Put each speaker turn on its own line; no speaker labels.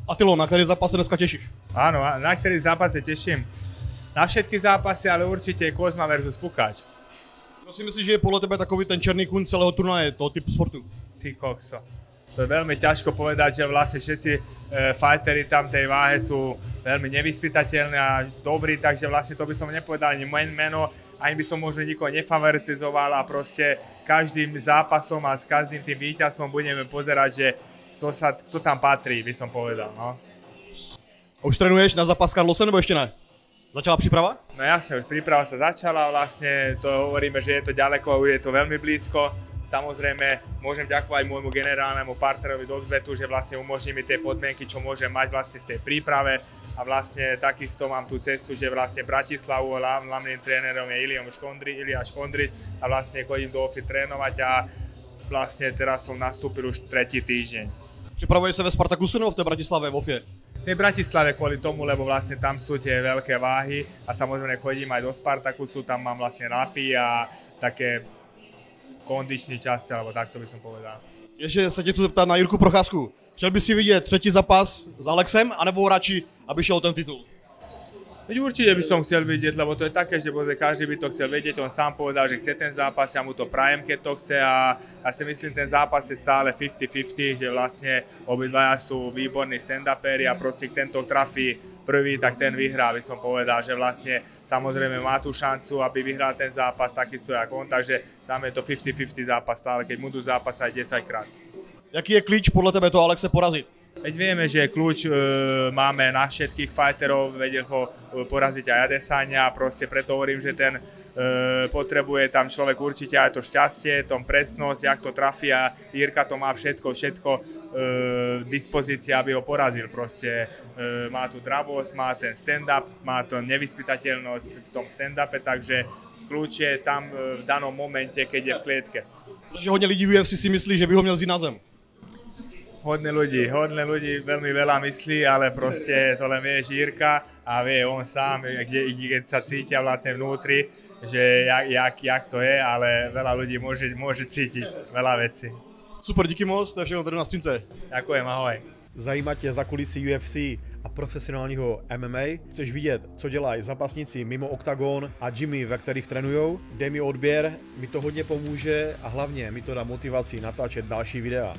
Atilo, na který zápas se dneska těšíš?
Áno, na ktorý zápas sa teším. Na všetky zápasy, ale určite Kozma versus Pukáč.
Kdo si myslíš, že je podle tebe takový ten černý kůň celého turnaje, toho typu sportu?
Ty kokso. To je veľmi ťažko povedať, že vlastne všetci fighteri tam tej váhe sú veľmi nevyspytateľní a dobrí, takže vlastne to by som nepovedal ani meno, ani by som možno nikoho nefavoritizoval a proste každým zápasom a s každým tým víťazstvom budeme pozerať, že kto tam patrí, by som povedal. No.
Už trénuješ na zápas s Carlosem, nebo ještě ne? Začala příprava?
No jasne, už príprava sa začala, vlastne to hovoríme, že je to ďaleko, už je to veľmi blízko. Samozrejme, môžem ďakovať môjmu generálnemu partnerovi Doxbetu, že vlastne umožní mi tie podmienky, čo môžem mať vlastne z tej príprave. A vlastne takisto mám tú cestu, že vlastne Bratislavu hlavným trénerom je Ilja Škondrič a vlastne chodím do OFI trénovať a vlastne teraz som nastúpil už 3. týždeň.
Připravuješ se ve Spartakusu nebo v té Bratislavě, v OFIE?
V tej Bratislave kvôli tomu, lebo vlastne tam sú tie veľké váhy a samozrejme chodím aj do Spartakusu, tam mám vlastne rapy a také kondiční časy, alebo takto by som povedal.
Ještě se tě chci zeptat na Jirku Procházku. Chtěl by si vidět třetí zápas s Alexem, anebo radši, aby šel o ten titul?
Určite by som chcel vidieť, lebo to je také, že každý by to chcel vedieť, on sám povedal, že chce ten zápas, ja mu to prajem, keď to chce a ja si myslím, ten zápas je stále 50-50, že vlastne obidvaja sú výborní stand-uperi a proste tento trafí prvý, tak ten vyhrá, by som povedal, že vlastne samozrejme má tú šancu, aby vyhral ten zápas takisto ako on, takže tam je to 50-50 zápas stále, keď budú zápasať 10 krát.
Jaký je klíč podle tebe toho Alexe porazit?
Veď vieme, že kľúč máme na všetkých fighterov, vedel ho poraziť aj Adesanya, proste preto hovorím, že ten potrebuje tam človek určite aj to šťastie, tom presnosť, jak to trafí a Jirka to má všetko dispozícii, aby ho porazil. Proste má tu dravosť, má ten stand-up, má to nevyspytateľnosť v tom stand-upe, takže kľúč je tam v danom momente, keď je v klietke.
Protože hodně lidí v UFC si myslí, že by ho měl vzít na zem.
Hodne ľudí veľmi veľa myslí, ale proste to len vie Jirka a vie on sám, keď sa cítia vlastne vnútri, že jak to je, ale veľa ľudí môže cítiť veľa vecí.
Super, díky moc, to je všechno tady na streamce.
Ďakujem, ahoj.
Zajímá tě za kulisy UFC a profesionálního MMA? Chceš vidět, co dělají zápasníci mimo oktagon a gymy, ve kterých trénujou? Dej mi odběr, mi to hodně pomůže a hlavně mi to dá motivaci natáčet další videa.